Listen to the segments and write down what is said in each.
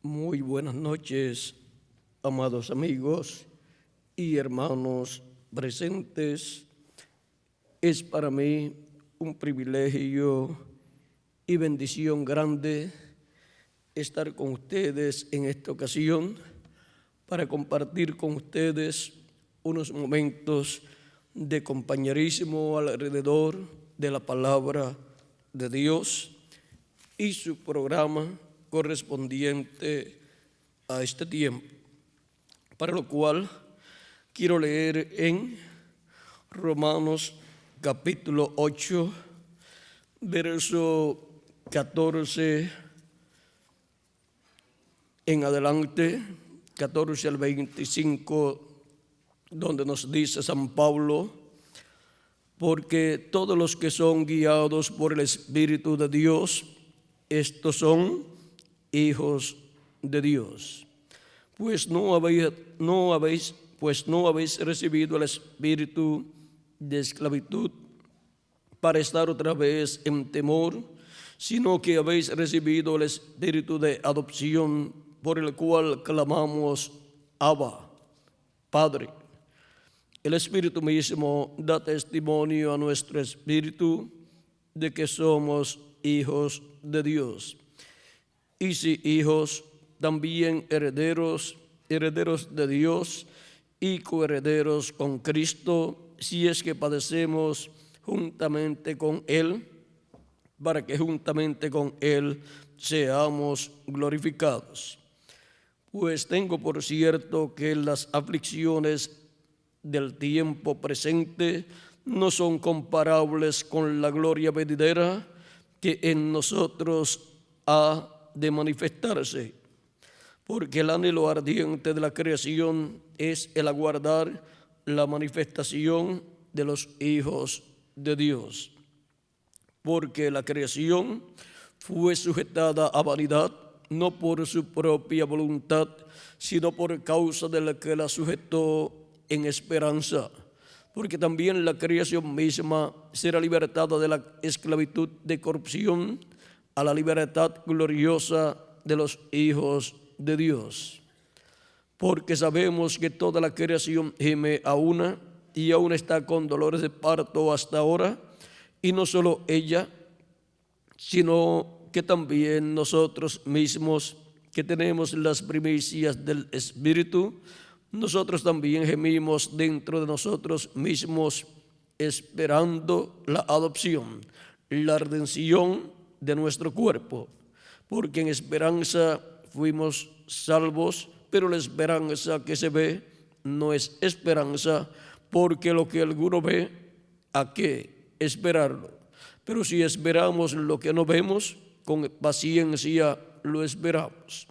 Muy buenas noches, amados amigos y hermanos presentes. Es para mí un privilegio y bendición grande estar con ustedes en esta ocasión para compartir con ustedes unos momentos de compañerismo alrededor de la palabra de Dios y su programa correspondiente a este tiempo, para lo cual quiero leer en Romanos capítulo 8, verso 14 en adelante, 14 al 25, donde nos dice San Pablo: porque todos los que son guiados por el Espíritu de Dios, estos son hijos de Dios. Pues no habéis recibido el espíritu de esclavitud para estar otra vez en temor, sino que habéis recibido el espíritu de adopción, por el cual clamamos: Abba, Padre. El Espíritu mismo da testimonio a nuestro espíritu de que somos hijos de Dios. Y si hijos, también herederos, herederos de Dios y coherederos con Cristo, si es que padecemos juntamente con Él, para que juntamente con Él seamos glorificados. Pues tengo por cierto que las aflicciones del tiempo presente no son comparables con la gloria venidera que en nosotros ha de manifestarse, porque el anhelo ardiente de la creación es el aguardar la manifestación de los hijos de Dios. Porque la creación fue sujetada a vanidad, no por su propia voluntad, sino por causa de la que la sujetó en esperanza, porque también la creación misma será libertada de la esclavitud de corrupción a la libertad gloriosa de los hijos de Dios. Porque sabemos que toda la creación gime a una y aún está con dolores de parto hasta ahora, y no solo ella, sino que también nosotros mismos, que tenemos las primicias del Espíritu, nosotros también gemimos dentro de nosotros mismos, esperando la adopción, la redención de nuestro cuerpo. Porque en esperanza fuimos salvos, pero la esperanza que se ve no es esperanza, porque lo que alguno ve, ¿a qué esperarlo? Pero si esperamos lo que no vemos, con paciencia lo esperamos.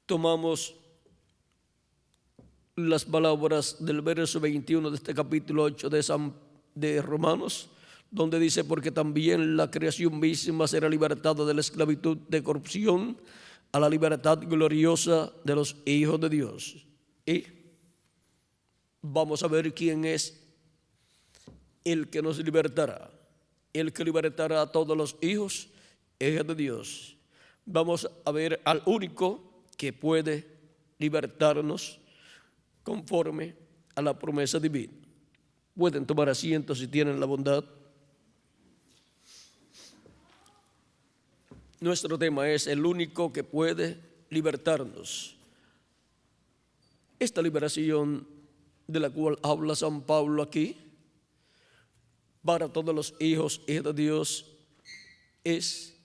Tomamos las palabras del verso 21 de este capítulo 8 de Romanos, donde dice: porque también la creación misma será libertada de la esclavitud de corrupción a la libertad gloriosa de los hijos de Dios. Y vamos a ver quién es el que nos libertará. El que libertará a todos los hijos es de Dios. Vamos a ver al único que puede libertarnos conforme a la promesa divina. Pueden tomar asiento si tienen la bondad. Nuestro tema es el único que puede libertarnos. Esta liberación de la cual habla San Pablo aquí, para todos los hijos y de Dios, es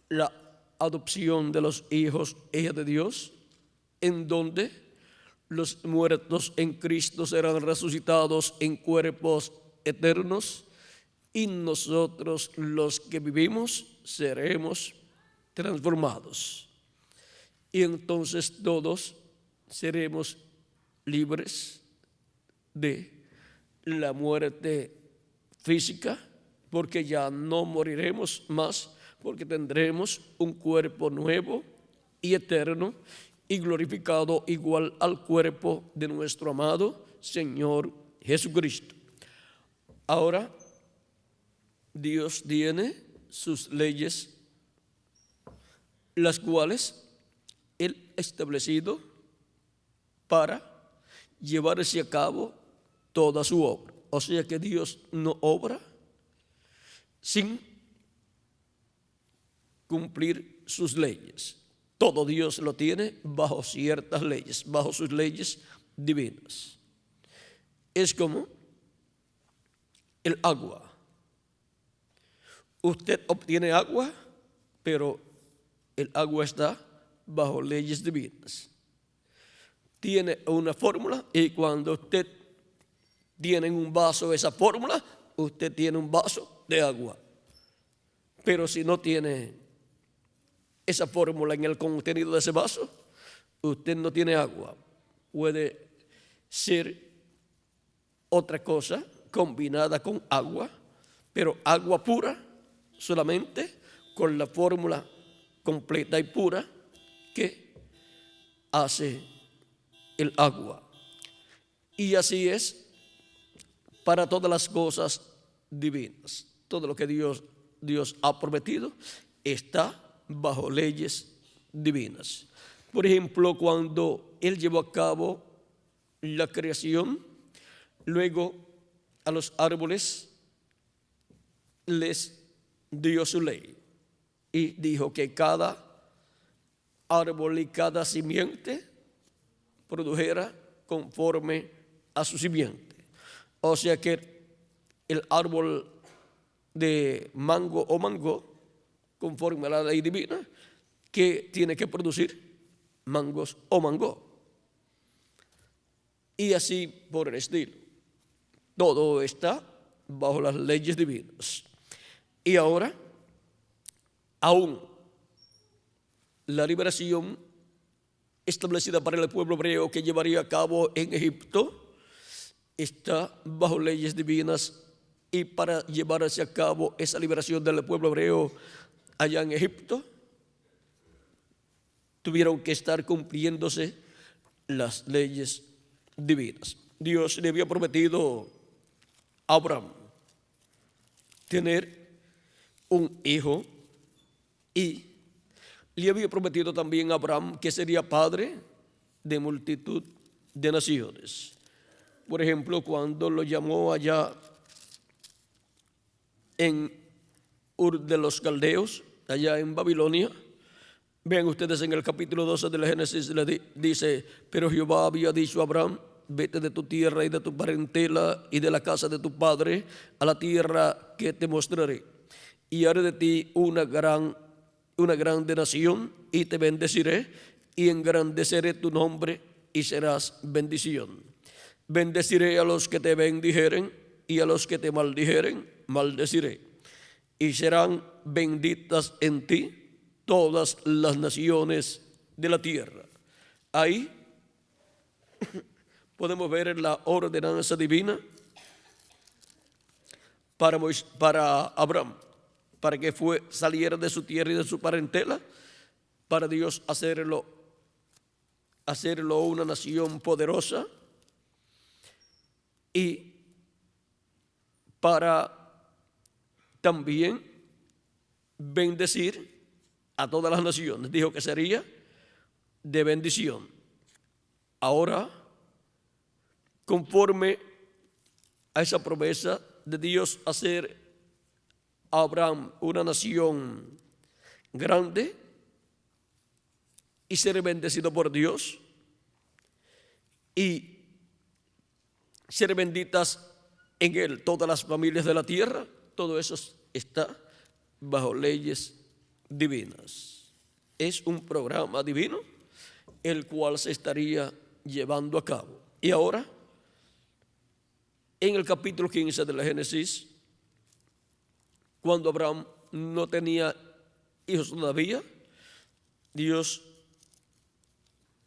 la adopción de los hijos e hijas de Dios, en donde los muertos en Cristo serán resucitados en cuerpos eternos, y nosotros los que vivimos seremos transformados. Y entonces todos seremos libres de la muerte física, porque ya no moriremos más, porque tendremos un cuerpo nuevo y eterno y glorificado, igual al cuerpo de nuestro amado Señor Jesucristo. Ahora, Dios tiene sus leyes las cuales Él ha establecido para llevarse a cabo toda su obra. O sea que Dios no obra sin cumplir sus leyes. Todo Dios lo tiene bajo ciertas leyes, bajo sus leyes divinas. Es como el agua. Usted obtiene agua, pero el agua está bajo leyes divinas. Tiene una fórmula y cuando usted tiene en un vaso esa fórmula, usted tiene un vaso de agua. Pero si no tiene esa fórmula en el contenido de ese vaso, usted no tiene agua. Puede ser otra cosa combinada con agua, pero agua pura solamente con la fórmula completa y pura que hace el agua. Y así es para todas las cosas divinas. Todo lo que Dios ha prometido está bajo leyes divinas. Por ejemplo, cuando Él llevó a cabo la creación, luego a los árboles les dio su ley y dijo que cada árbol y cada simiente produjera conforme a su simiente. O sea que el árbol de mango o mango, conforme a la ley divina, que tiene que producir mangos o mango. Y así por el estilo. Todo está bajo las leyes divinas. Y ahora, aún la liberación establecida para el pueblo hebreo que llevaría a cabo en Egipto está bajo leyes divinas, y para llevarse a cabo esa liberación del pueblo hebreo allá en Egipto tuvieron que estar cumpliéndose las leyes divinas. Dios le había prometido a Abraham tener un hijo y le había prometido también a Abraham que sería padre de multitud de naciones. Por ejemplo, cuando lo llamó allá en Ur de los Caldeos, allá en Babilonia, vean ustedes en el capítulo 12 de la Génesis, le dice: pero Jehová había dicho a Abraham: vete de tu tierra y de tu parentela y de la casa de tu padre a la tierra que te mostraré, y haré de ti una grande nación, y te bendeciré y engrandeceré tu nombre y serás bendición. Bendeciré a los que te bendijeren y a los que te maldijeren maldeciré, y serán benditas en ti todas las naciones de la tierra. Ahí podemos ver la ordenanza divina para Abraham, para que saliera de su tierra y de su parentela, para Dios hacerlo una nación poderosa, y para también bendecir a todas las naciones. Dijo que sería de bendición. Ahora, conforme a esa promesa de Dios hacer a Abraham una nación grande y ser bendecido por Dios y ser benditas en él todas las familias de la tierra, todo eso está bajo leyes divinas. Es un programa divino el cual se estaría llevando a cabo. Y ahora, en el capítulo 15 de la Génesis, cuando Abraham no tenía hijos todavía, Dios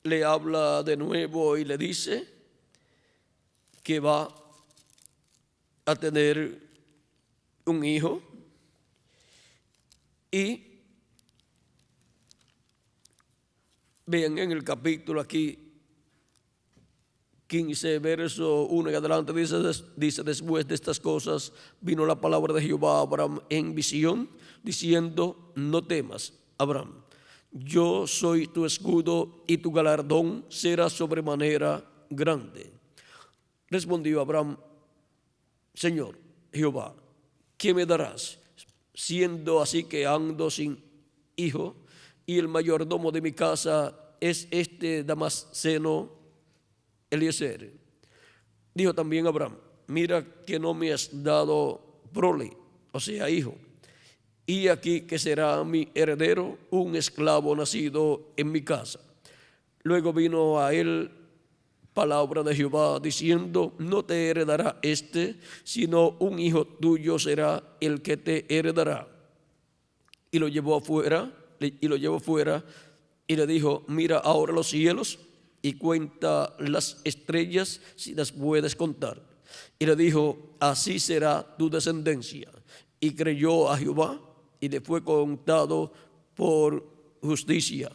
le habla de nuevo y le dice que va a tener un hijo, y vean en el capítulo aquí 15, verso 1 y adelante, dice: después de estas cosas vino la palabra de Jehová a Abraham en visión, diciendo: no temas, Abraham, yo soy tu escudo y tu galardón será sobremanera grande. Respondió Abraham: Señor Jehová, ¿qué me darás, siendo así que ando sin hijo, y el mayordomo de mi casa es este Damasceno Eliezer? Dijo también Abraham: mira que no me has dado prole, o sea, hijo, y aquí que será mi heredero un esclavo nacido en mi casa. Luego vino a él palabra de Jehová diciendo: no te heredará sino un hijo tuyo será el que te heredará. Y lo llevó afuera, y le dijo: mira ahora los cielos y cuenta las estrellas si las puedes contar. Y le dijo: así será tu descendencia. Y creyó a Jehová y le fue contado por justicia.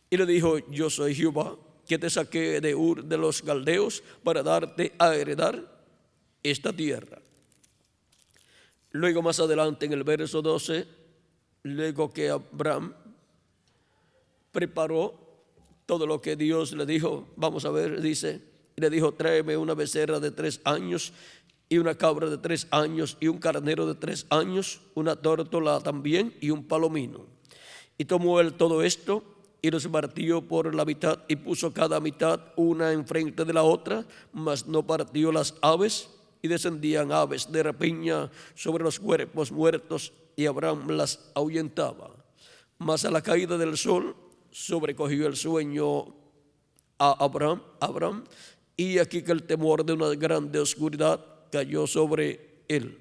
Y le dijo: yo soy Jehová, que te saqué de Ur de los Caldeos para darte a heredar esta tierra. Luego más adelante en el verso 12, luego que Abraham preparó todo lo que Dios le dijo, vamos a ver, dice, le dijo: tráeme una becerra de 3 años y una cabra de 3 años y un carnero de 3 años, una tórtola también y un palomino. Y tomó él todo esto y los partió por la mitad y puso cada mitad una enfrente de la otra, mas no partió las aves, y descendían aves de rapiña sobre los cuerpos muertos, y Abraham las ahuyentaba. Mas a la caída del sol sobrecogió el sueño a Abraham, y aquí que el temor de una grande oscuridad cayó sobre él.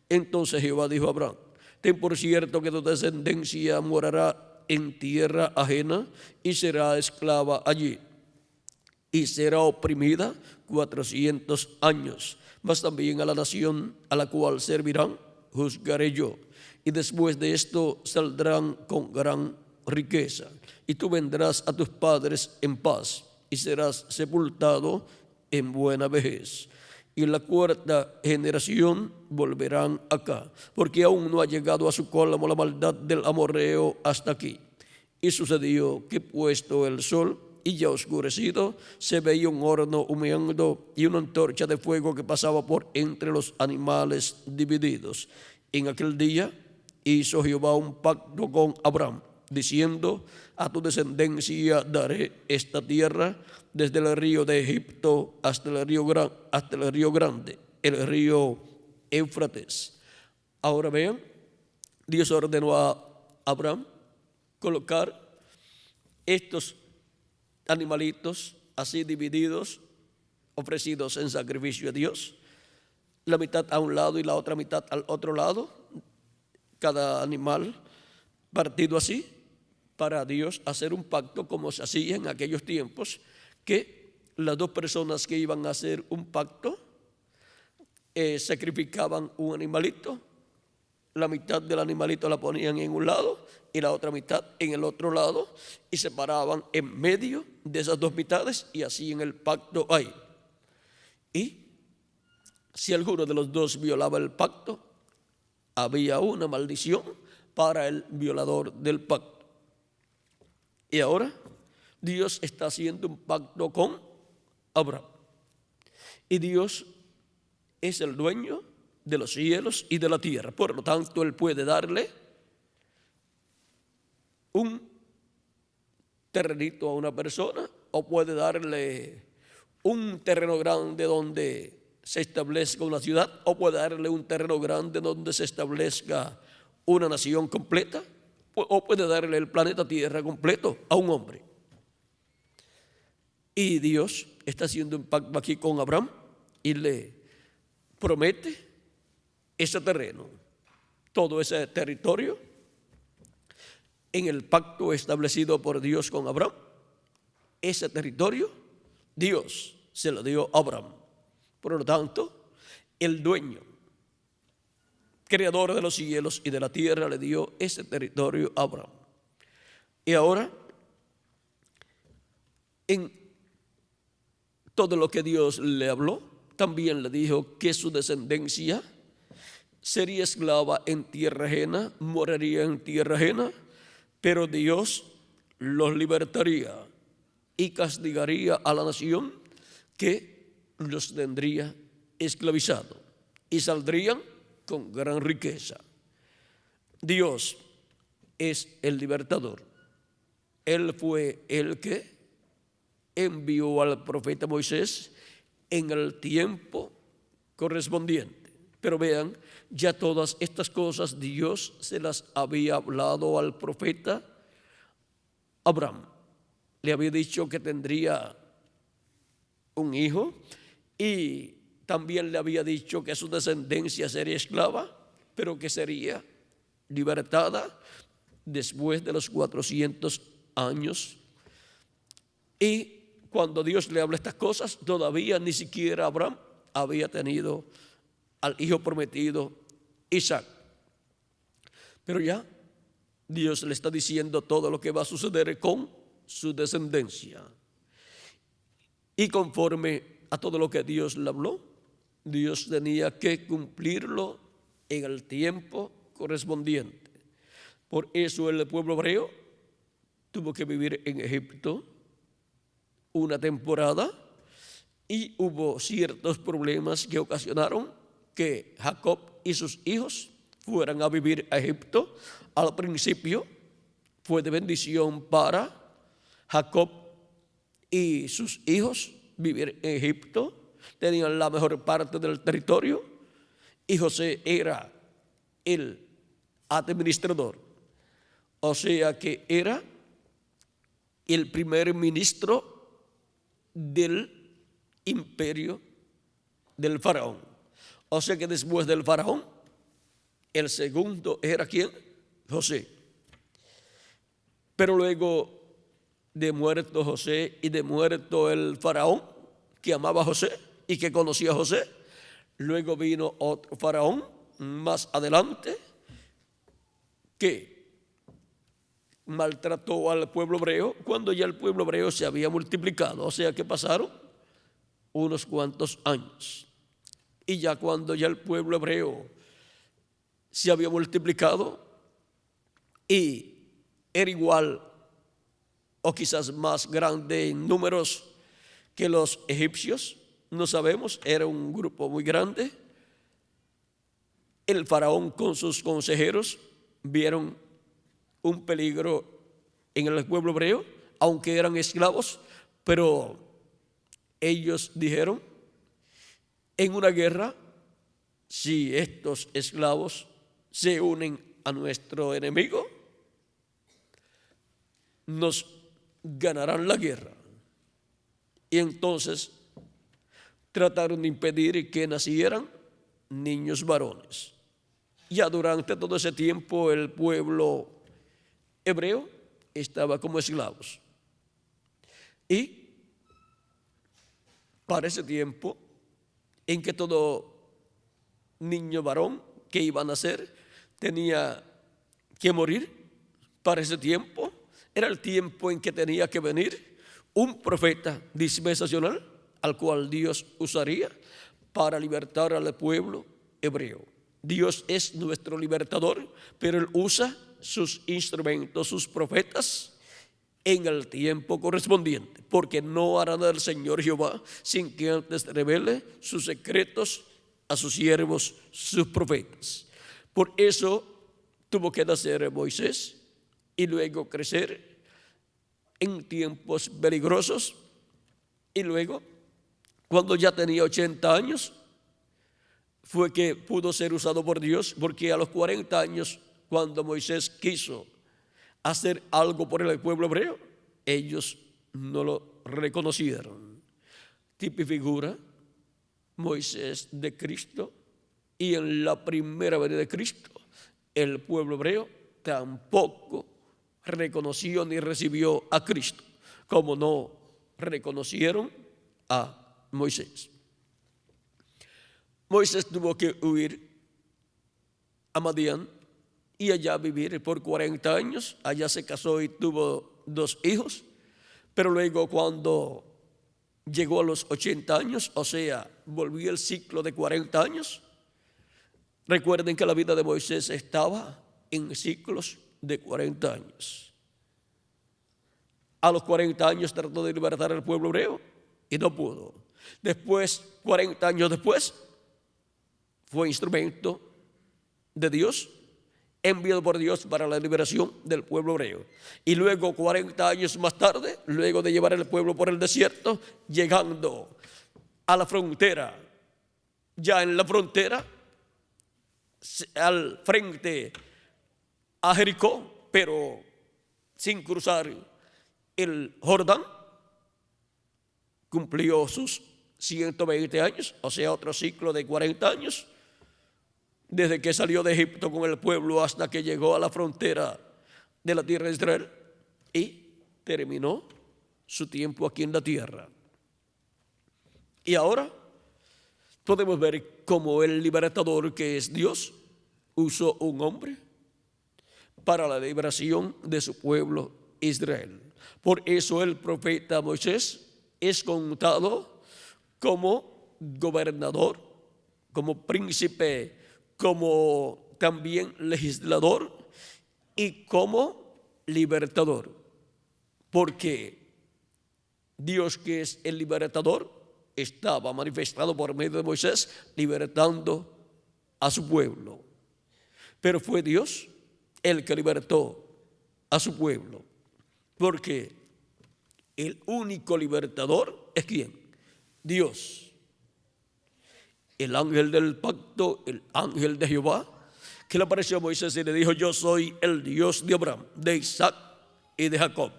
Entonces Jehová dijo a Abraham: ten por cierto que tu descendencia morará en tierra ajena y será esclava allí, y será oprimida 400 años. Mas también a la nación a la cual servirán juzgaré yo, y después de esto saldrán con gran riqueza. Y tú vendrás a tus padres en paz, y serás sepultado en buena vejez. Y en la 4ª generación volverán acá, porque aún no ha llegado a su colmo la maldad del amorreo hasta aquí. Y sucedió que puesto el sol y ya oscurecido, se veía un horno humeando y una antorcha de fuego que pasaba por entre los animales divididos. En aquel día hizo Jehová un pacto con Abraham, diciendo: a tu descendencia daré esta tierra, desde el río de Egipto hasta el río grande, el río Éufrates. Ahora vean, Dios ordenó a Abraham colocar estos animalitos así divididos, ofrecidos en sacrificio a Dios, la mitad a un lado y la otra mitad al otro lado, cada animal partido así, para Dios hacer un pacto como se hacía en aquellos tiempos, que las 2 personas que iban a hacer un pacto sacrificaban un animalito, la mitad del animalito la ponían en un lado y la otra mitad en el otro lado, y se paraban en medio de esas 2 mitades y hacían el pacto ahí. Y si alguno de los 2 violaba el pacto, había una maldición para el violador del pacto. Y ahora Dios está haciendo un pacto con Abraham. Y Dios es el dueño de los cielos y de la tierra. Por lo tanto, Él puede darle un terrenito a una persona, o puede darle un terreno grande donde se establezca una ciudad, o puede darle un terreno grande donde se establezca una nación completa, o puede darle el planeta Tierra completo a un hombre. Y Dios está haciendo un pacto aquí con Abraham y le promete ese terreno, todo ese territorio, en el pacto establecido por Dios con Abraham. Ese territorio Dios se lo dio a Abraham. Por lo tanto, el dueño, creador de los cielos y de la tierra, le dio ese territorio a Abraham. Y ahora, en todo lo que Dios le habló, también le dijo que su descendencia sería esclava en tierra ajena, moraría en tierra ajena, pero Dios los libertaría y castigaría a la nación que los tendría esclavizados y saldrían con gran riqueza. Dios es el libertador. Él fue el que envió al profeta Moisés en el tiempo correspondiente. Pero vean, ya todas estas cosas Dios se las había hablado al profeta Abraham. Le había dicho que tendría un hijo y también le había dicho que su descendencia sería esclava, pero que sería libertada después de los 400 años. Y cuando Dios le habla estas cosas, todavía ni siquiera Abraham había tenido al hijo prometido, Isaac. Pero ya Dios le está diciendo todo lo que va a suceder con su descendencia. Y conforme a todo lo que Dios le habló, Dios tenía que cumplirlo en el tiempo correspondiente. Por eso el pueblo hebreo tuvo que vivir en Egipto una temporada y hubo ciertos problemas que ocasionaron que Jacob y sus hijos fueran a vivir a Egipto. Al principio fue de bendición para Jacob y sus hijos vivir en Egipto. Tenían la mejor parte del territorio y José era el administrador. O sea que era el primer ministro del imperio del faraón. O sea que después del faraón, el segundo era ¿quién? José. Pero luego de muerto José y de muerto el faraón, que amaba a José y que conocía a José, luego vino otro faraón más adelante que maltrató al pueblo hebreo cuando ya el pueblo hebreo se había multiplicado. O sea que pasaron unos cuantos años. Y ya cuando ya el pueblo hebreo se había multiplicado y era igual o quizás más grande en números que los egipcios, no sabemos, era un grupo muy grande. El faraón con sus consejeros vieron un peligro en el pueblo hebreo, aunque eran esclavos, pero ellos dijeron, en una guerra, si estos esclavos se unen a nuestro enemigo, nos ganarán la guerra. Y entonces trataron de impedir que nacieran niños varones. Ya durante todo ese tiempo el pueblo hebreo estaba como esclavos. Y para ese tiempo en que todo niño varón que iba a nacer tenía que morir, para ese tiempo era el tiempo en que tenía que venir un profeta dispensacional al cual Dios usaría para libertar al pueblo hebreo. Dios es nuestro libertador, pero Él usa sus instrumentos, sus profetas, en el tiempo correspondiente, porque no hará nada el Señor Jehová sin que antes revele sus secretos a sus siervos, sus profetas. Por eso tuvo que nacer Moisés y luego crecer en tiempos peligrosos, y luego, cuando ya tenía 80 años, fue que pudo ser usado por Dios, porque a los 40 años, cuando Moisés quiso hacer algo por el pueblo hebreo, ellos no lo reconocieron. Tipo y figura Moisés de Cristo, y en la primera venida de Cristo el pueblo hebreo tampoco reconoció ni recibió a Cristo, como no reconocieron a Moisés. Moisés tuvo que huir a Madián y allá vivir por 40 años. Allá se casó y tuvo 2 hijos, pero luego cuando llegó a los 80 años, o sea, volvió el ciclo de 40 años. Recuerden que la vida de Moisés estaba en ciclos de 40 años. A los 40 años trató de libertar al pueblo hebreo y no pudo. Después, 40 años después, fue instrumento de Dios, enviado por Dios para la liberación del pueblo hebreo. Y luego, 40 años más tarde, luego de llevar al pueblo por el desierto, llegando a la frontera, ya en la frontera, al frente a Jericó, pero sin cruzar el Jordán, cumplió sus 120 años, o sea, otro ciclo de 40 años, desde que salió de Egipto con el pueblo hasta que llegó a la frontera de la tierra de Israel y terminó su tiempo aquí en la tierra. Y ahora podemos ver cómo el libertador, que es Dios, usó un hombre para la liberación de su pueblo Israel. Por eso el profeta Moisés es contado como gobernador, como príncipe, como también legislador y como libertador. Porque Dios, que es el libertador, estaba manifestado por medio de Moisés, libertando a su pueblo. Pero fue Dios el que libertó a su pueblo. Porque el único libertador es ¿quién? Dios. El ángel del pacto, el ángel de Jehová, que le apareció a Moisés y le dijo: yo soy el Dios de Abraham, de Isaac y de Jacob.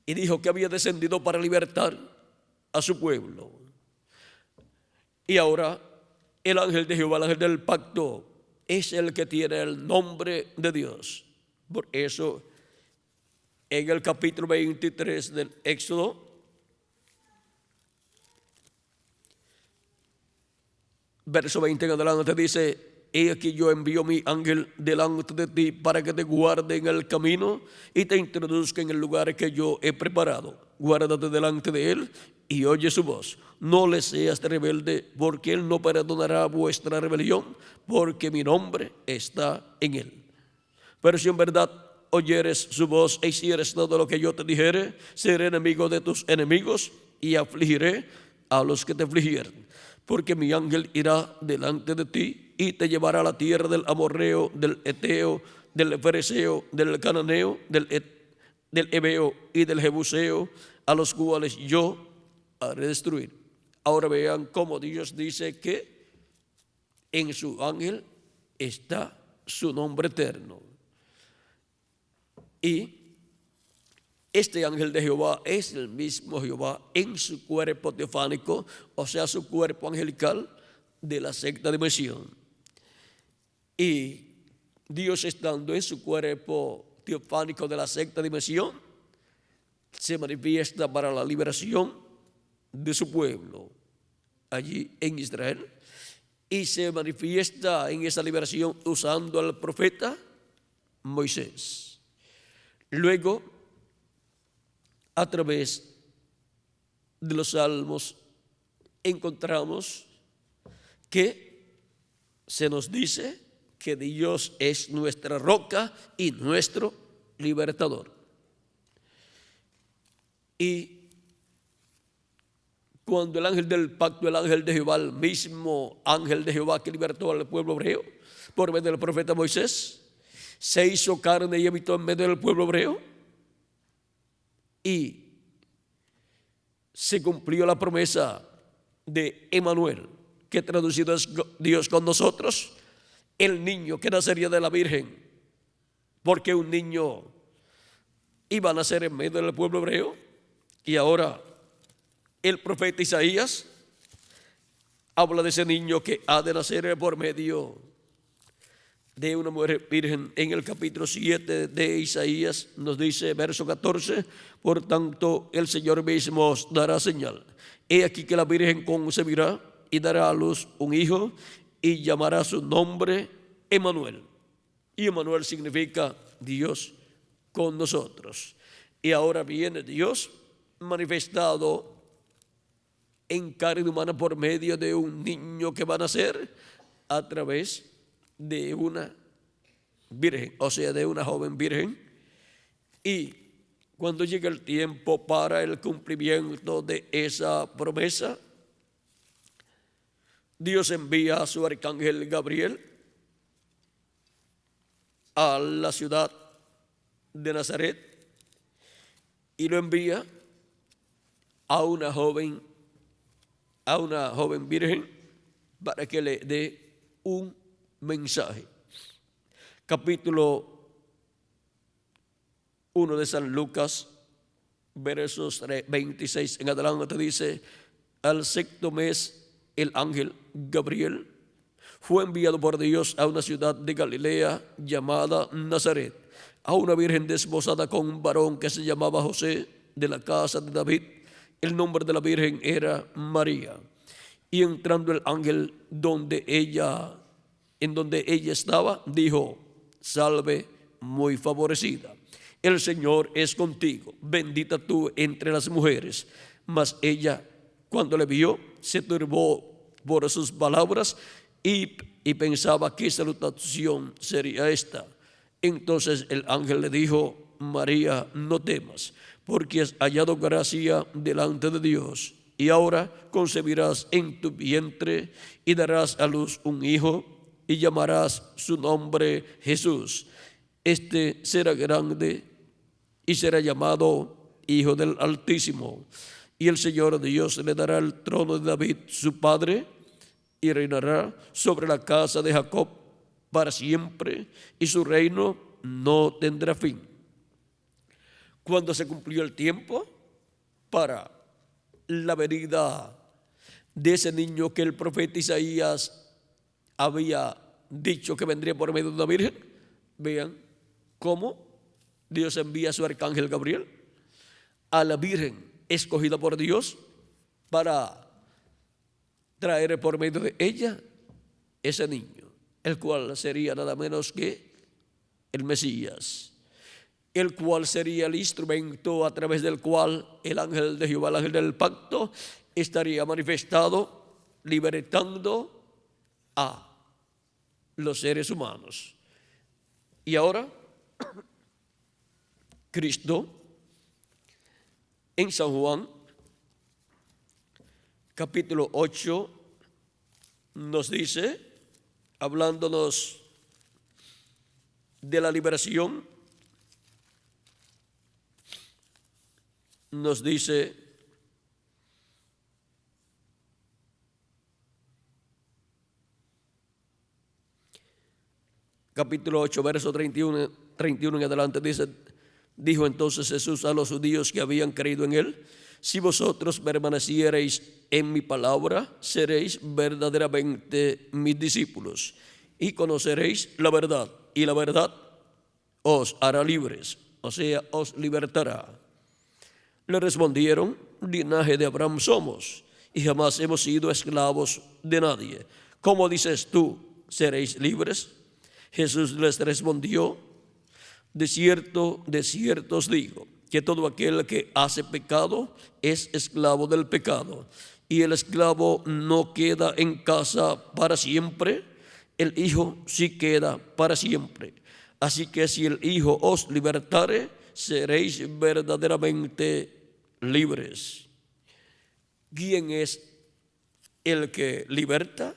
Y dijo que había descendido para libertar a su pueblo. Y ahora el ángel de Jehová, el ángel del pacto, es el que tiene el nombre de Dios. Por eso, en el capítulo 23 del Éxodo, verso 20 en adelante, dice: he aquí yo envío mi ángel delante de ti para que te guarde en el camino y te introduzca en el lugar que yo he preparado. Guárdate delante de él y oye su voz. No le seas rebelde, porque él no perdonará vuestra rebelión, porque mi nombre está en él. Pero si en verdad oyeres su voz e hicieres todo lo que yo te dijere, seré enemigo de tus enemigos y afligiré a los que te afligieren. Porque mi ángel irá delante de ti y te llevará a la tierra del amorreo, del eteo, del fereceo, del cananeo, del hebeo y del jebuseo, a los cuales yo haré destruir. Ahora vean cómo Dios dice que en su ángel está su nombre eterno. Y este ángel de Jehová es el mismo Jehová en su cuerpo teofánico, o sea, su cuerpo angelical de la sexta dimensión. Y Dios, estando en su cuerpo teofánico de la sexta dimensión, se manifiesta para la liberación de su pueblo allí en Israel, y se manifiesta en esa liberación usando al profeta Moisés. Luego, a través de los salmos, encontramos que se nos dice que Dios es nuestra roca y nuestro libertador. Y cuando el ángel del pacto, el ángel de Jehová, el mismo ángel de Jehová que libertó al pueblo hebreo por medio del profeta Moisés, se hizo carne y habitó en medio del pueblo hebreo, y se cumplió la promesa de Emmanuel, que traducido es Dios con nosotros, el niño que nacería de la Virgen, porque un niño iba a nacer en medio del pueblo hebreo. Y ahora el profeta Isaías habla de ese niño que ha de nacer por medio de una mujer virgen. En el capítulo 7 de Isaías nos dice, verso 14: por tanto el Señor mismo os dará señal. He aquí que la Virgen concebirá y dará a luz un hijo y llamará su nombre Emmanuel. Y Emmanuel significa Dios con nosotros. Y ahora viene Dios manifestado en carne humana por medio de un niño que va a nacer a través de una virgen, o sea, de una joven virgen. Y cuando llega el tiempo para el cumplimiento de esa promesa, Dios envía a su arcángel Gabriel a la ciudad de Nazaret y lo envía a una joven virgen para que le dé un mensaje. Capítulo 1 de San Lucas, versos 26 en adelante, dice: al sexto mes, el ángel Gabriel fue enviado por Dios a una ciudad de Galilea llamada Nazaret, a una virgen desposada con un varón que se llamaba José, de la casa de David. El nombre de la virgen era María. Y entrando el ángel en donde ella estaba, dijo: salve, muy favorecida, el Señor es contigo, bendita tú entre las mujeres. Mas ella, cuando le vio, se turbó por sus palabras y pensaba qué salutación sería esta. Entonces el ángel le dijo: María, no temas, porque has hallado gracia delante de Dios, y ahora concebirás en tu vientre y darás a luz un hijo, y llamarás su nombre Jesús. Este será grande y será llamado Hijo del Altísimo. Y el Señor Dios le dará el trono de David, su padre, y reinará sobre la casa de Jacob para siempre, y su reino no tendrá fin. Cuando se cumplió el tiempo para la venida de ese niño que el profeta Isaías había dicho que vendría por medio de una virgen, vean cómo Dios envía a su arcángel Gabriel a la virgen escogida por Dios para traer por medio de ella ese niño, el cual sería nada menos que el Mesías, el cual sería el instrumento a través del cual el ángel de Jehová, el ángel del pacto, estaría manifestado, libertando a los seres humanos. Y ahora, Cristo, en San Juan, capítulo 8, nos dice, hablándonos de la liberación, nos dice: capítulo 8, verso 31 en adelante, dice: dijo entonces Jesús a los judíos que habían creído en él: si vosotros permaneciereis en mi palabra, seréis verdaderamente mis discípulos, y conoceréis la verdad, y la verdad os hará libres, o sea, os libertará. Le respondieron: linaje de Abraham somos, y jamás hemos sido esclavos de nadie. ¿Cómo dices tú, seréis libres? Jesús les respondió: de cierto os digo, que todo aquel que hace pecado es esclavo del pecado, y el esclavo no queda en casa para siempre, el Hijo sí queda para siempre. Así que si el Hijo os libertare, seréis verdaderamente libres. ¿Quién es el que liberta?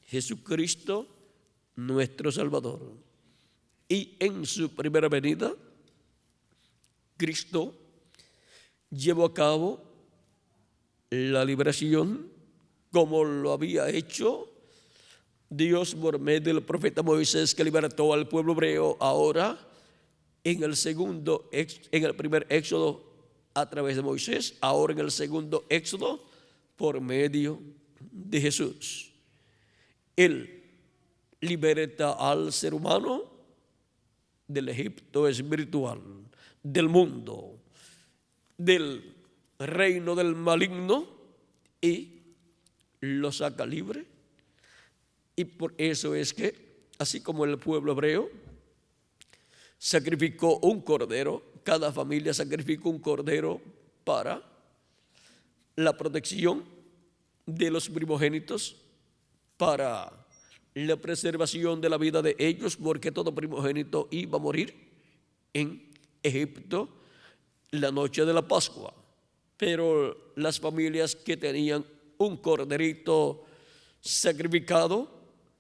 Jesucristo, nuestro Salvador. Y en su primera venida, Cristo llevó a cabo la liberación como lo había hecho Dios por medio del profeta Moisés, que libertó al pueblo hebreo. Ahora en el primer éxodo a través de Moisés, ahora en el segundo éxodo por medio de Jesús. Él liberta al ser humano del Egipto espiritual, del mundo, del reino del maligno, y lo saca libre. Y por eso es que, así como el pueblo hebreo sacrificó un cordero, cada familia sacrificó un cordero para la protección de los primogénitos, para la preservación de la vida de ellos, porque todo primogénito iba a morir en Egipto. la noche de la Pascua. Pero las familias que tenían un corderito sacrificado,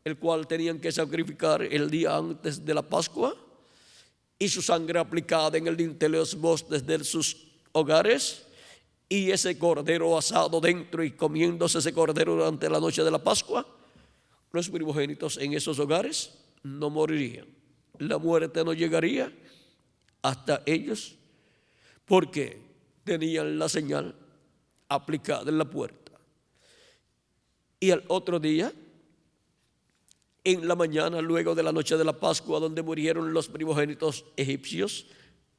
el cual tenían que sacrificar el día antes de la Pascua, y su sangre aplicada en el dintel de los postes de sus hogares, y ese cordero asado dentro y comiéndose ese cordero durante la noche de la Pascua, los primogénitos en esos hogares no morirían. La muerte no llegaría hasta ellos, porque tenían la señal aplicada en la puerta. Y al otro día, en la mañana, luego de la noche de la Pascua, donde murieron los primogénitos egipcios,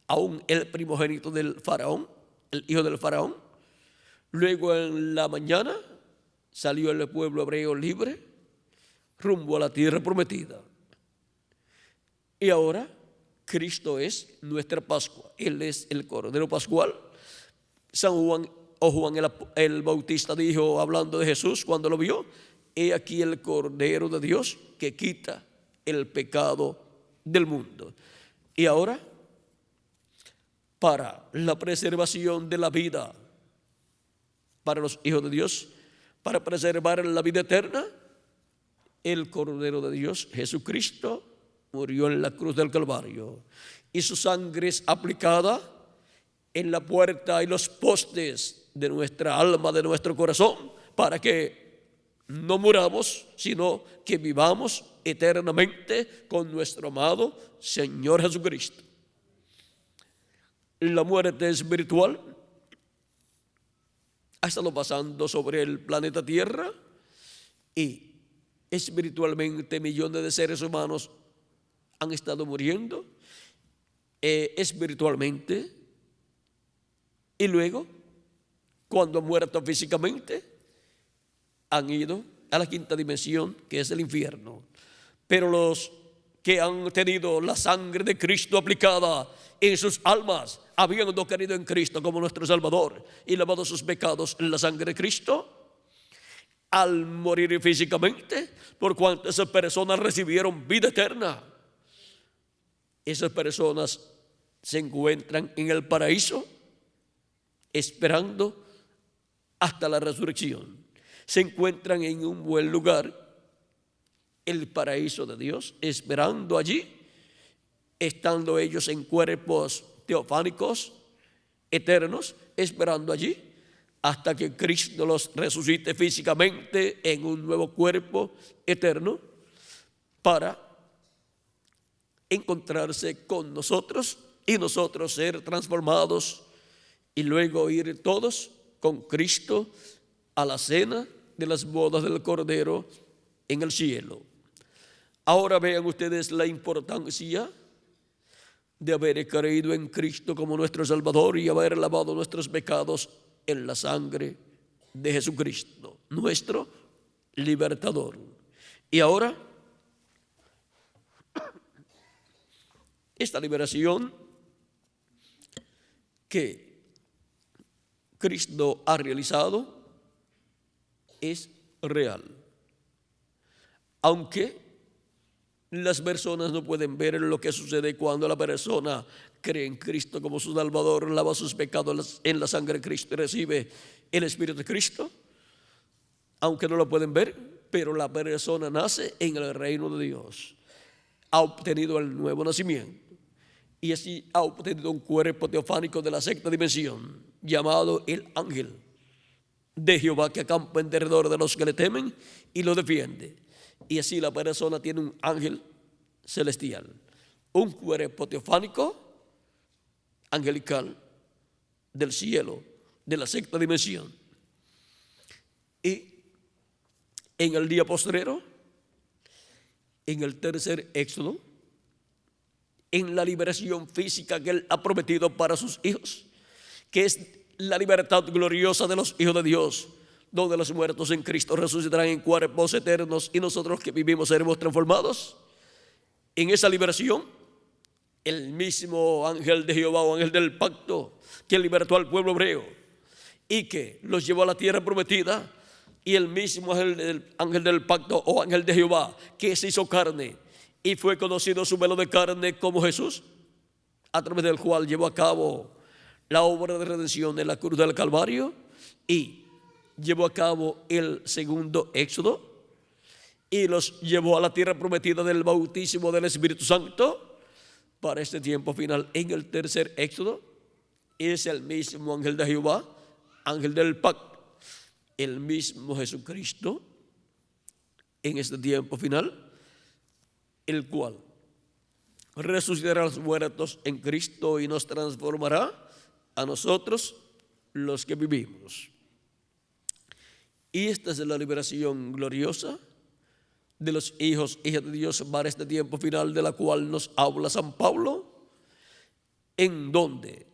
aún el primogénito del faraón, el hijo del faraón, luego en la mañana salió el pueblo hebreo libre rumbo a la tierra prometida. Y ahora Cristo es nuestra Pascua. Él es el Cordero Pascual. San Juan o Juan el Bautista dijo, hablando de Jesús cuando lo vio: he aquí el Cordero de Dios que quita el pecado del mundo. Y ahora, para la preservación de la vida, para los hijos de Dios, para preservar la vida eterna, el Cordero de Dios, Jesucristo, murió en la cruz del Calvario, y su sangre es aplicada en la puerta y los postes de nuestra alma, de nuestro corazón, para que no muramos, sino que vivamos eternamente con nuestro amado Señor Jesucristo. La muerte espiritual ha estado pasando sobre el planeta Tierra, y espiritualmente millones de seres humanos han estado muriendo espiritualmente, y luego, cuando han muerto físicamente, han ido a la quinta dimensión, que es el infierno. Pero los que han tenido la sangre de Cristo aplicada en sus almas, habiendo querido en Cristo como nuestro Salvador y lavado sus pecados en la sangre de Cristo, al morir físicamente, por cuanto esas personas recibieron vida eterna, esas personas se encuentran en el paraíso esperando hasta la resurrección. Se encuentran en un buen lugar, el paraíso de Dios, esperando allí, estando ellos en cuerpos teofánicos eternos, esperando allí hasta que Cristo los resucite físicamente en un nuevo cuerpo eterno, para encontrarse con nosotros y nosotros ser transformados, y luego ir todos con Cristo a la cena de las bodas del Cordero en el cielo. Ahora vean ustedes la importancia de haber creído en Cristo como nuestro Salvador y haber lavado nuestros pecados en la sangre de Jesucristo, nuestro libertador. Y ahora, esta liberación que Cristo ha realizado es real. Aunque las personas no pueden ver lo que sucede cuando la persona cree en Cristo como su Salvador, lava sus pecados en la sangre de Cristo y recibe el Espíritu de Cristo, aunque no lo pueden ver, pero la persona nace en el reino de Dios, ha obtenido el nuevo nacimiento, y así ha obtenido un cuerpo teofánico de la sexta dimensión, llamado el ángel de Jehová, que acampa en derredor de los que le temen y lo defiende. Y así la persona tiene un ángel celestial, un cuerpo teofánico, angelical, del cielo, de la sexta dimensión. Y en el día postrero, en el tercer éxodo, en la liberación física que Él ha prometido para sus hijos, que es la libertad gloriosa de los hijos de Dios, donde los muertos en Cristo resucitarán en cuerpos eternos y nosotros que vivimos seremos transformados. En esa liberación, el mismo ángel de Jehová o ángel del pacto que libertó al pueblo hebreo y que los llevó a la tierra prometida, y el mismo ángel del pacto o ángel de Jehová que se hizo carne y fue conocido su velo de carne como Jesús, a través del cual llevó a cabo la obra de redención en la cruz del Calvario y llevó a cabo el segundo éxodo y los llevó a la tierra prometida del bautismo del Espíritu Santo para este tiempo final. En el tercer éxodo es el mismo ángel de Jehová, ángel del pacto, el mismo Jesucristo en este tiempo final, el cual resucitará a los muertos en Cristo y nos transformará a nosotros los que vivimos. Y esta es la liberación gloriosa de los hijos e hijas de Dios para este tiempo final, de la cual nos habla San Pablo, en donde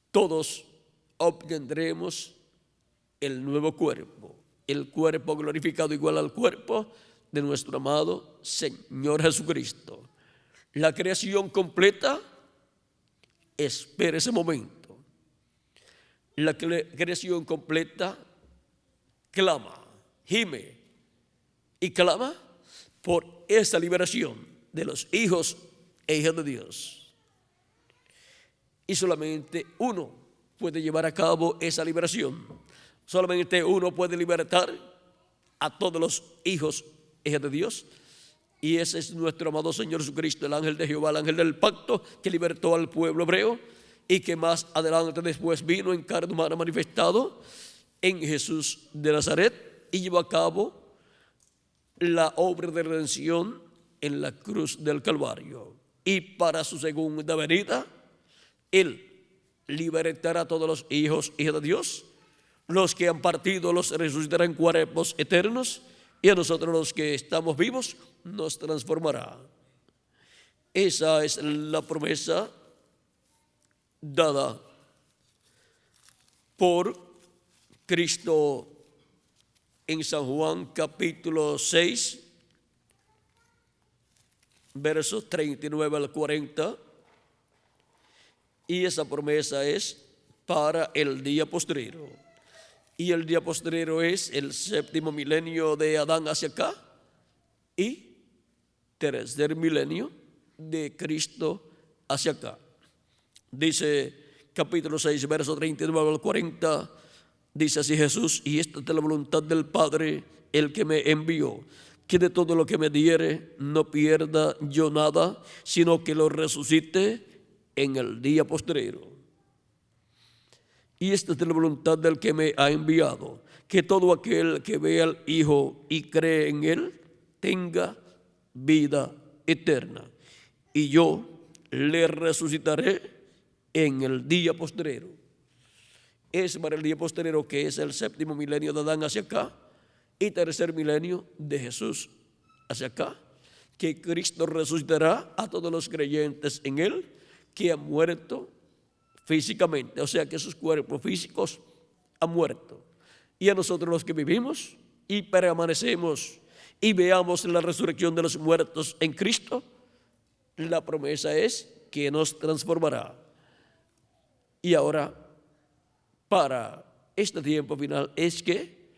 todos obtendremos el nuevo cuerpo, el cuerpo glorificado igual al cuerpo de nuestro amado Señor Jesucristo. La creación completa espera ese momento. La creación completa clama, gime y clama por esa liberación de los hijos e hijas de Dios. Y solamente uno puede llevar a cabo esa liberación. Solamente uno puede libertar a todos los hijos e hijas de Dios. Y ese es nuestro amado Señor Jesucristo, el ángel de Jehová, el ángel del pacto, que libertó al pueblo hebreo y que más adelante después vino en carne humana manifestado en Jesús de Nazaret y llevó a cabo la obra de redención en la cruz del Calvario. Y para su segunda venida, Él libertará a todos los hijos y hijas de Dios. Los que han partido los resucitará en cuerpos eternos, y a nosotros los que estamos vivos nos transformará. Esa es la promesa dada por Cristo en San Juan capítulo 6, versos 39 al 40. Y esa promesa es para el día postrero. Y el día postrero es el séptimo milenio de Adán hacia acá y tercer milenio de Cristo hacia acá. Dice capítulo 6, verso 39 al 40, dice así Jesús: y esta es la voluntad del Padre, el que me envió, que de todo lo que me diere no pierda yo nada, sino que lo resucite en el día postrero. Y esta es la voluntad del que me ha enviado, que todo aquel que ve al Hijo y cree en Él tenga vida eterna, y yo le resucitaré en el día postrero. Es para el día postrero, que es el séptimo milenio de Adán hacia acá y tercer milenio de Jesús hacia acá, que Cristo resucitará a todos los creyentes en Él que han muerto físicamente, o sea que sus cuerpos físicos han muerto. Y a nosotros los que vivimos y permanecemos y veamos la resurrección de los muertos en Cristo, la promesa es que nos transformará. Y ahora, para este tiempo final, es que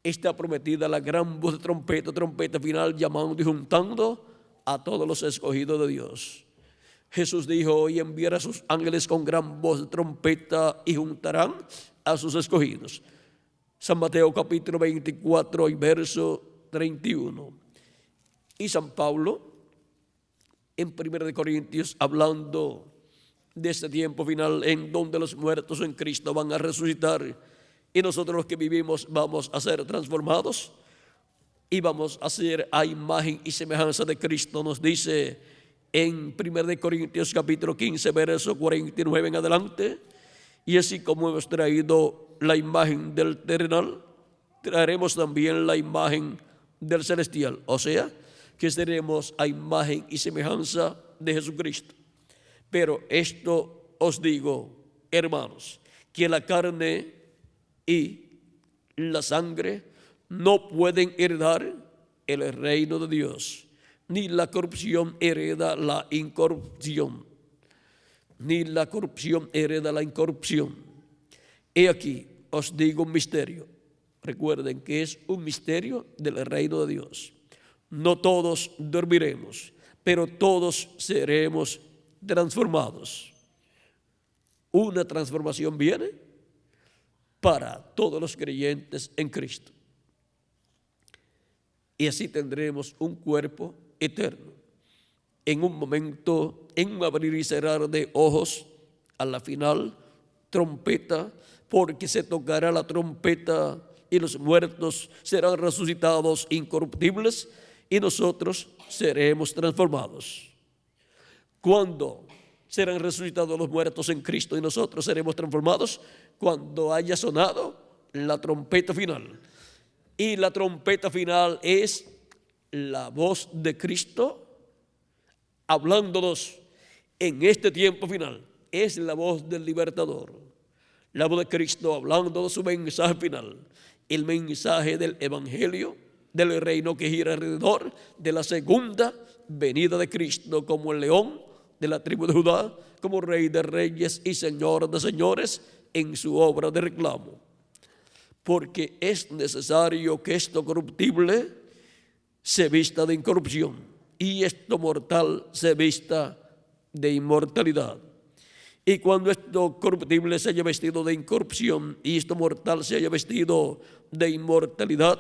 está prometida la gran voz de trompeta, trompeta final, llamando y juntando a todos los escogidos de Dios. Jesús dijo: y enviará a sus ángeles con gran voz de trompeta y juntarán a sus escogidos. San Mateo capítulo 24 y verso 31. Y San Pablo en 1 Corintios, hablando de este tiempo final en donde los muertos en Cristo van a resucitar y nosotros los que vivimos vamos a ser transformados y vamos a ser a imagen y semejanza de Cristo, nos dice en 1 Corintios capítulo 15, verso 49 en adelante: y así como hemos traído la imagen del terrenal, traeremos también la imagen del celestial, o sea, que seremos a imagen y semejanza de Jesucristo. Pero esto os digo, hermanos, que la carne y la sangre no pueden heredar el reino de Dios, ni la corrupción hereda la incorrupción, ni la corrupción hereda la incorrupción. He aquí, os digo un misterio. Recuerden que es un misterio del reino de Dios. No todos dormiremos, pero todos seremos transformados. una transformación viene para todos los creyentes en Cristo. Y así tendremos un cuerpo eterno. En un momento, en un abrir y cerrar de ojos, a la final, trompeta, porque se tocará la trompeta y los muertos serán resucitados incorruptibles y nosotros seremos transformados. ¿Cuándo serán resucitados los muertos en Cristo y nosotros seremos transformados? Cuando haya sonado la trompeta final. Y la trompeta final es la voz de Cristo hablándonos en este tiempo final. Es la voz del libertador, la voz de Cristo hablando de su mensaje final, el mensaje del evangelio, del reino que gira alrededor de la segunda venida de Cristo como el león de la tribu de Judá, como rey de reyes y señor de señores en su obra de reclamo. Porque es necesario que esto corruptible se vista de incorrupción y esto mortal se vista de inmortalidad. Y cuando esto corruptible se haya vestido de incorrupción y esto mortal se haya vestido de inmortalidad,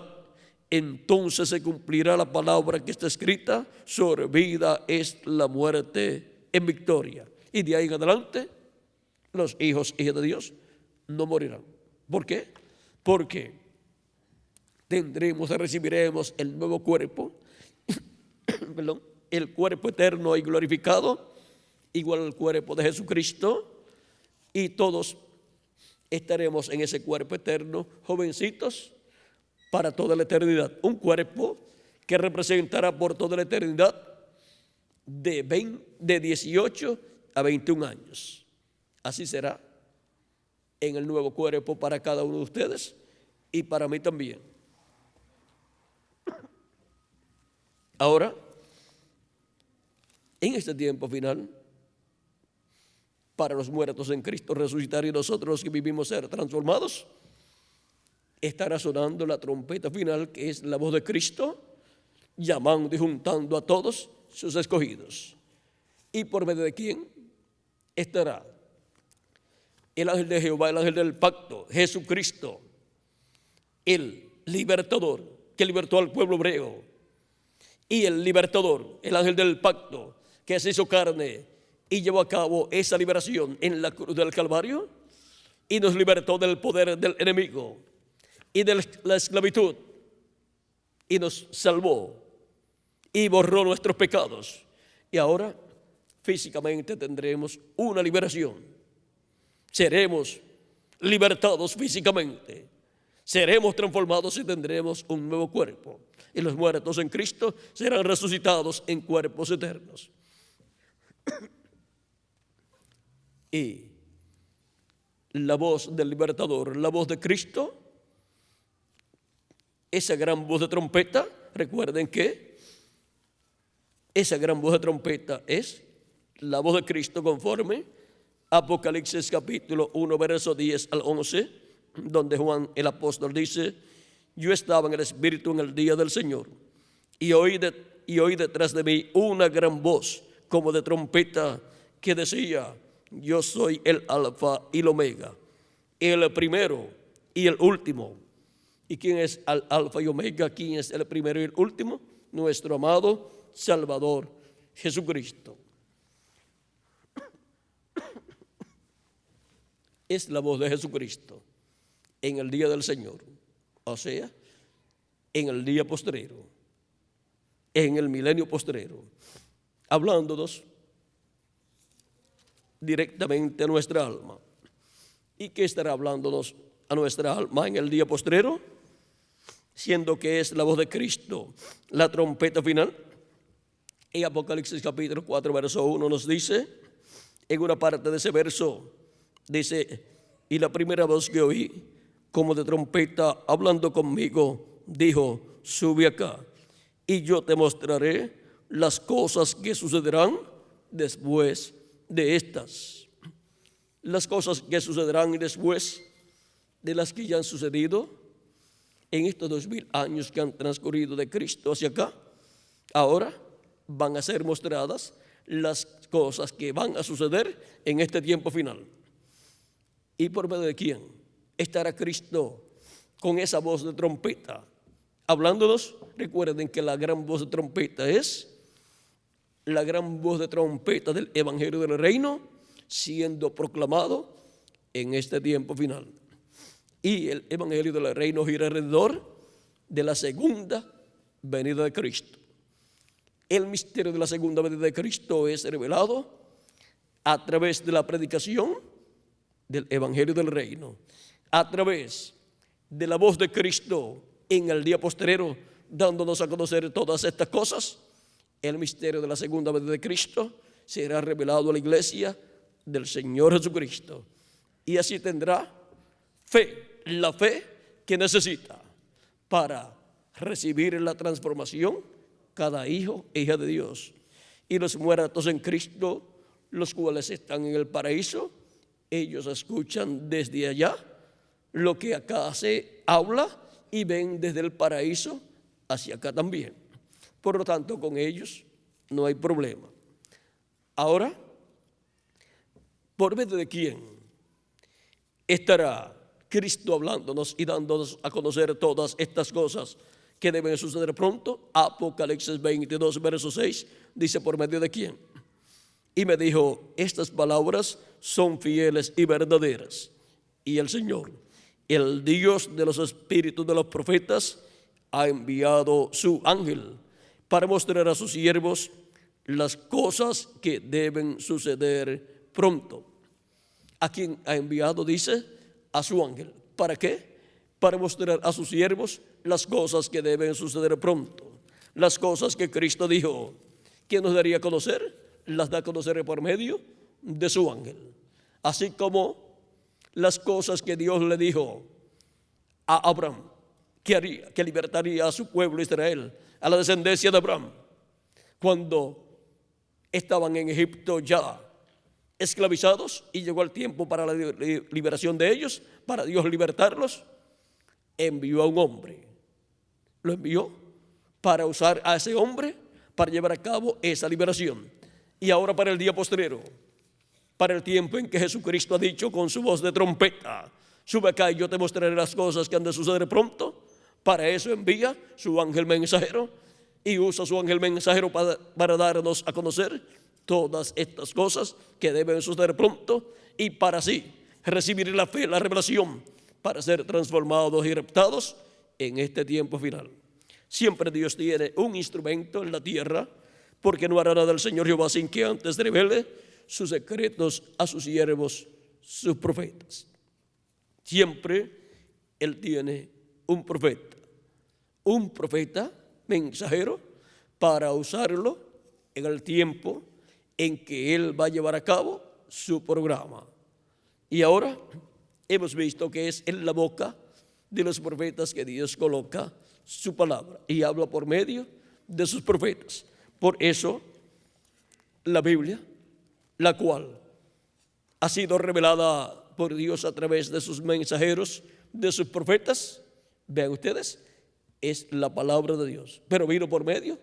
entonces se cumplirá la palabra que está escrita: sorbida es la muerte en victoria. Y de ahí en adelante, los hijos y hijas de Dios no morirán. ¿Por qué? Porque recibiremos el nuevo cuerpo, el cuerpo eterno y glorificado, igual al cuerpo de Jesucristo, y todos estaremos en ese cuerpo eterno, jovencitos, para toda la eternidad. Un cuerpo que representará por toda la eternidad de 18 a 21 años. Así será en el nuevo cuerpo para cada uno de ustedes y para mí también. Ahora, en este tiempo final, para los muertos en Cristo resucitar y nosotros los que vivimos ser transformados, estará sonando la trompeta final, que es la voz de Cristo, llamando y juntando a todos sus escogidos. ¿Y por medio de quién estará? El ángel de Jehová, el ángel del pacto, Jesucristo, el libertador que libertó al pueblo hebreo, y el libertador, el ángel del pacto, que se hizo carne y llevó a cabo esa liberación en la cruz del Calvario y nos libertó del poder del enemigo y de la esclavitud y nos salvó y borró nuestros pecados. Y ahora físicamente tendremos una liberación. Seremos libertados físicamente. Seremos transformados y tendremos un nuevo cuerpo. Y los muertos en Cristo serán resucitados en cuerpos eternos. Y la voz del libertador, la voz de Cristo, esa gran voz de trompeta, recuerden que esa gran voz de trompeta es la voz de Cristo conforme Apocalipsis capítulo 1, verso 10 al 11, donde Juan el apóstol dice: yo estaba en el Espíritu en el día del Señor y oí detrás de mí una gran voz como de trompeta que decía: yo soy el alfa y el omega, el primero y el último. ¿Y quién es el alfa y omega? ¿Quién es el primero y el último? Nuestro amado Salvador Jesucristo. Es la voz de Jesucristo en el día del Señor, o sea, en el día postrero, en el milenio postrero, hablándonos directamente a nuestra alma. ¿Y qué estará hablándonos a nuestra alma en el día postrero? Siendo que es la voz de Cristo, la trompeta final. En Apocalipsis capítulo 4, verso 1 nos dice, en una parte de ese verso, dice: y la primera voz que oí, como de trompeta hablando conmigo, dijo: sube acá, y yo te mostraré las cosas que sucederán después de estas. Las cosas que sucederán después de las que ya han sucedido en estos 2000 años que han transcurrido de Cristo hacia acá, ahora van a ser mostradas las cosas que van a suceder en este tiempo final. ¿Y por medio de quién estará Cristo con esa voz de trompeta hablándonos? Recuerden que la gran voz de trompeta es la gran voz de trompeta del Evangelio del Reino siendo proclamado en este tiempo final. Y el Evangelio del Reino gira alrededor de la segunda venida de Cristo. El misterio de la segunda venida de Cristo es revelado a través de la predicación del Evangelio del Reino, a través de la voz de Cristo en el día postrero, dándonos a conocer todas estas cosas. El misterio de la segunda venida de Cristo será revelado a la iglesia del Señor Jesucristo, y así tendrá fe, la fe que necesita para recibir la transformación cada hijo e hija de Dios. Y los muertos en Cristo, los cuales están en el paraíso, ellos escuchan desde allá lo que acá se habla y ven desde el paraíso hacia acá también. Por lo tanto, con ellos no hay problema. Ahora, ¿por medio de quién estará Cristo hablándonos y dándonos a conocer todas estas cosas que deben suceder pronto? Apocalipsis 22, verso 6, dice: ¿por medio de quién? Y me dijo: estas palabras son fieles y verdaderas. Y el Señor, el Dios de los espíritus de los profetas, ha enviado su ángel para mostrar a sus siervos las cosas que deben suceder pronto. ¿A quién ha enviado? Dice: a su ángel. ¿Para qué? Para mostrar a sus siervos las cosas que deben suceder pronto. Las cosas que Cristo dijo que nos daría a conocer, las da a conocer por medio de su ángel. Así como las cosas que Dios le dijo a Abraham que haría, que libertaría a su pueblo Israel, a la descendencia de Abraham, cuando estaban en Egipto ya esclavizados, y llegó el tiempo para la liberación de ellos, para Dios libertarlos. Envió a un hombre, lo envió para usar a ese hombre para llevar a cabo esa liberación. Y ahora, para el día postrero, para el tiempo en que Jesucristo ha dicho con su voz de trompeta: sube acá y yo te mostraré las cosas que han de suceder pronto, para eso envía su ángel mensajero, y usa su ángel mensajero para darnos a conocer todas estas cosas que deben suceder pronto, y para así recibir la fe, la revelación, para ser transformados y raptados en este tiempo final. Siempre Dios tiene un instrumento en la tierra, porque no hará nada el Señor Jehová sin que antes revele sus secretos a sus siervos, sus profetas. Siempre Él tiene un profeta mensajero, para usarlo en el tiempo en que Él va a llevar a cabo su programa. Y ahora hemos visto que es en la boca de los profetas que Dios coloca su palabra, y habla por medio de sus profetas. Por eso la Biblia, la cual ha sido revelada por Dios a través de sus mensajeros, de sus profetas, vean ustedes, es la palabra de Dios, pero vino por medio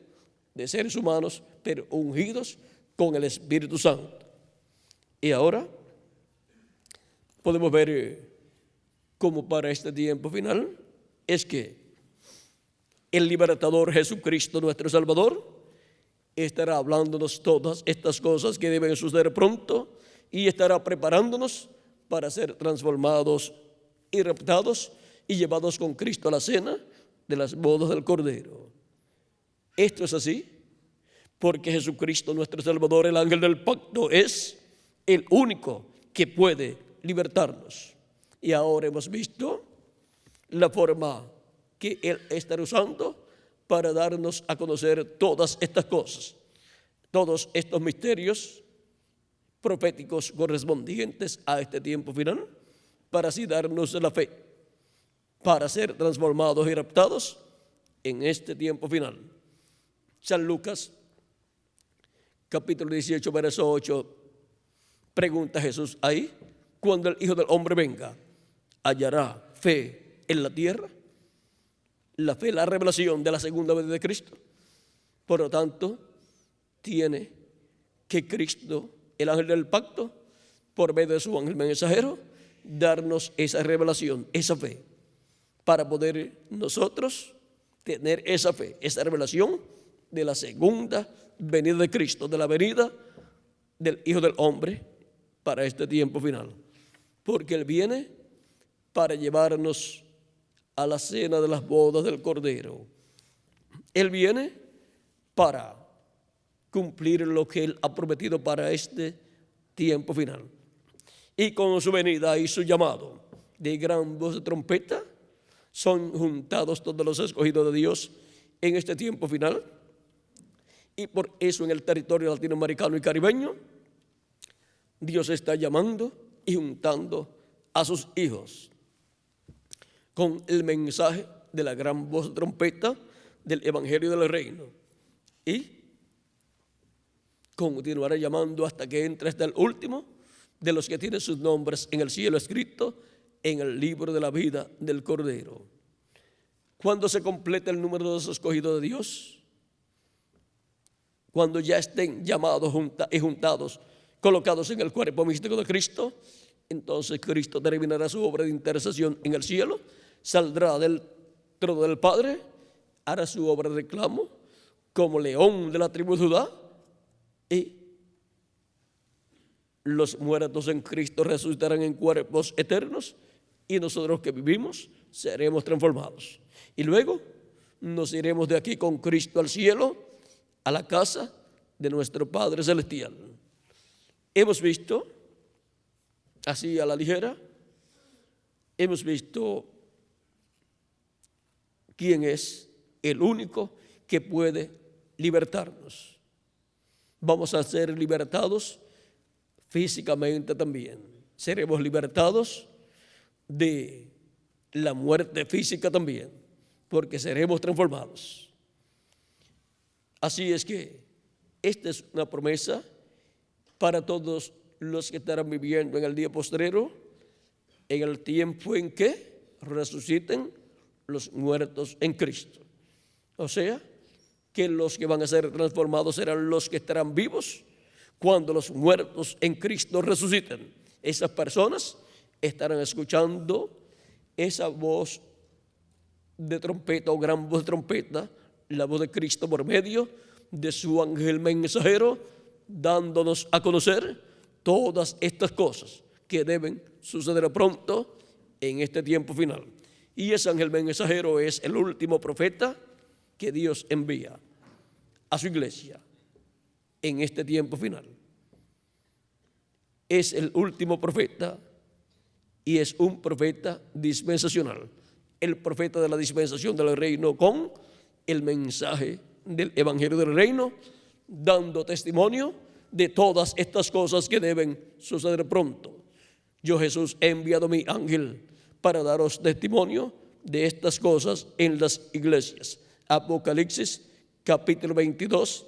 de seres humanos, pero ungidos con el Espíritu Santo. Y ahora podemos ver cómo para este tiempo final es que el libertador Jesucristo, nuestro Salvador, estará hablándonos todas estas cosas que deben suceder pronto, y estará preparándonos para ser transformados y raptados y llevados con Cristo a la cena de las bodas del Cordero. Esto es así porque Jesucristo, nuestro Salvador, el ángel del pacto, es el único que puede libertarnos. Y ahora hemos visto la forma que Él estará usando para darnos a conocer todas estas cosas, todos estos misterios proféticos correspondientes a este tiempo final, para así darnos la fe, para ser transformados y raptados en este tiempo final. San Lucas, capítulo 18, verso 8, pregunta a Jesús ahí: cuando el Hijo del Hombre venga, ¿hallará fe en la tierra? La fe, la revelación de la segunda venida de Cristo. Por lo tanto, tiene que Cristo, el ángel del pacto, por medio de su ángel mensajero, darnos esa revelación, esa fe, para poder nosotros tener esa fe, esa revelación de la segunda venida de Cristo, de la venida del Hijo del Hombre para este tiempo final. Porque Él viene para llevarnos a la cena de las bodas del Cordero. Él viene para cumplir lo que Él ha prometido para este tiempo final. Y con su venida y su llamado de gran voz de trompeta, son juntados todos los escogidos de Dios en este tiempo final. Y por eso en el territorio latinoamericano y caribeño, Dios está llamando y juntando a sus hijos con el mensaje de la gran voz de trompeta del Evangelio del Reino. Y continuará llamando hasta que entre hasta el último de los que tienen sus nombres en el cielo escrito en el libro de la vida del Cordero. Cuando se completa el número de los escogidos de Dios, cuando ya estén llamados y juntados, colocados en el cuerpo místico de Cristo, entonces Cristo terminará su obra de intercesión en el cielo, saldrá del trono del Padre, hará su obra de reclamo como león de la tribu de Judá, y los muertos en Cristo resucitarán en cuerpos eternos, y nosotros que vivimos seremos transformados. Y luego nos iremos de aquí con Cristo al cielo, a la casa de nuestro Padre Celestial. Hemos visto, así a la ligera, hemos visto quién es el único que puede libertarnos. Vamos a ser libertados físicamente también. Seremos libertados de la muerte física también, porque seremos transformados. Así es que esta es una promesa para todos los que estarán viviendo en el día postrero, en el tiempo en que resuciten los muertos en Cristo. O sea, que los que van a ser transformados serán los que estarán vivos cuando los muertos en Cristo resuciten. Esas personas estarán escuchando esa voz de trompeta o gran voz de trompeta, la voz de Cristo por medio de su ángel mensajero, dándonos a conocer todas estas cosas que deben suceder pronto en este tiempo final. Y ese ángel mensajero es el último profeta que Dios envía a su iglesia en este tiempo final. Es el último profeta y es un profeta dispensacional, el profeta de la dispensación del reino con el mensaje del Evangelio del Reino, dando testimonio de todas estas cosas que deben suceder pronto. Yo, Jesús, he enviado mi ángel para daros testimonio de estas cosas en las iglesias. Apocalipsis capítulo 22,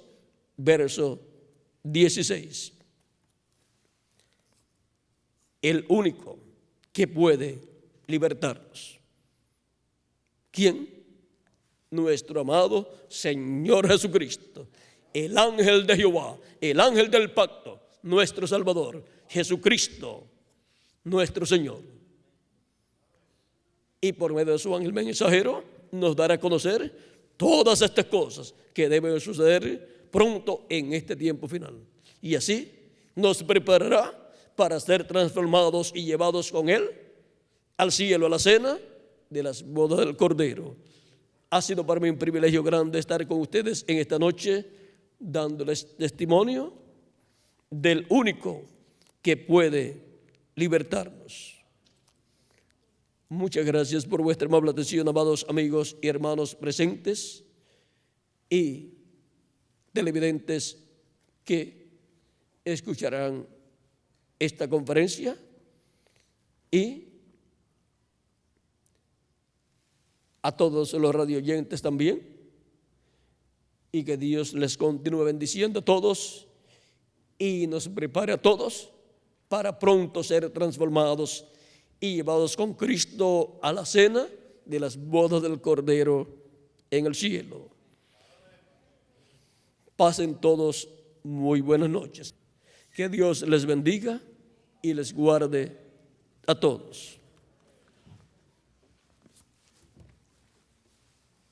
verso 16. El único que puede libertarnos. ¿Quién? Nuestro amado Señor Jesucristo, el ángel de Jehová, el ángel del pacto, nuestro Salvador, Jesucristo, nuestro Señor. Y por medio de su ángel mensajero nos dará a conocer todas estas cosas que deben suceder pronto en este tiempo final. Y así nos preparará para ser transformados y llevados con Él al cielo, a la cena de las bodas del Cordero. Ha sido para mí un privilegio grande estar con ustedes en esta noche, dándoles testimonio del único que puede libertarnos. Muchas gracias por vuestra amable atención, amados amigos y hermanos presentes y televidentes que escucharán esta conferencia, y a todos los radioyentes también, y que Dios les continúe bendiciendo a todos y nos prepare a todos para pronto ser transformados y llevados con Cristo a la cena de las bodas del Cordero en el cielo. Pasen todos muy buenas noches. Que Dios les bendiga y les guarde a todos.